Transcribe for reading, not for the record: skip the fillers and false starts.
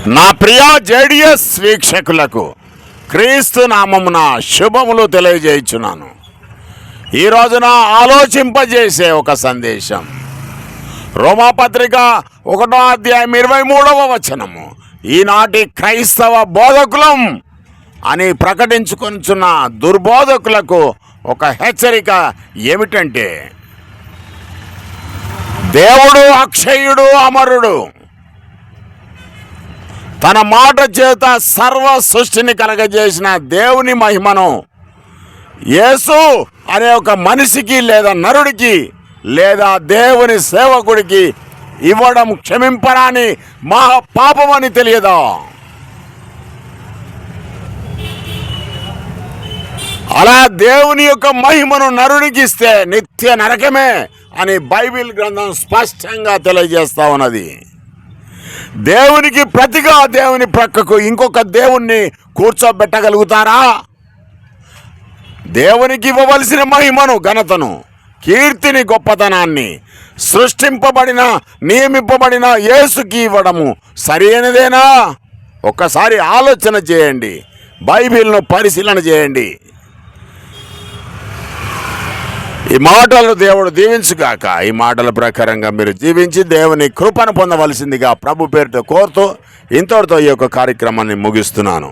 నా ప్రియ జేడిఎస్ వీక్షకులకు క్రీస్తు నామమున శుభములు తెలియజేయుచున్నాను. ఈ రోజున ఆలోచింపజేసే ఒక సందేశం, రోమాపత్రిక 1వ అధ్యాయం 23వ వచనము. ఈనాటి క్రైస్తవ బోధకులం అని ప్రకటించుకొనుచున్న దుర్బోధకులకు ఒక హెచ్చరిక ఏమిటంటే, దేవుడు అక్షయుడు, అమరుడు, తన మాట చేత సర్వ సృష్టిని కలగజేసిన దేవుని మహిమను యేసు అనే ఒక మనిషికి లేదా నరుడికి లేదా దేవుని సేవకుడికి ఇవ్వడం క్షమింపరాని మహా పాపమని తెలియదా? అలా దేవుని యొక్క మహిమను నరుడికి ఇస్తే నిత్య నరకమే అని బైబిల్ గ్రంథం స్పష్టంగా తెలియజేస్తా ఉన్నది. దేవునికి ప్రతిగా దేవుని ప్రక్కకు ఇంకొక దేవుణ్ణి కూర్చోబెట్టగలుగుతారా? దేవునికి ఇవ్వవలసిన మహిమను, ఘనతను, కీర్తిని, గొప్పతనాన్ని సృష్టింపబడిన నియమింపబడిన యేసుకి ఇవ్వడము సరైనదేనా? ఒక్కసారి ఆలోచన చేయండి, బైబిల్ను పరిశీలన చేయండి. ఈ మాటలు దేవుడు దీవించుగాక. ఈ మాటల ప్రకారంగా మీరు జీవించి దేవుని కృపను పొందవలసిందిగా ప్రభు పేరుతో కోరుతూ ఇంతటితో ఈ యొక్క కార్యక్రమాన్ని ముగిస్తున్నాను.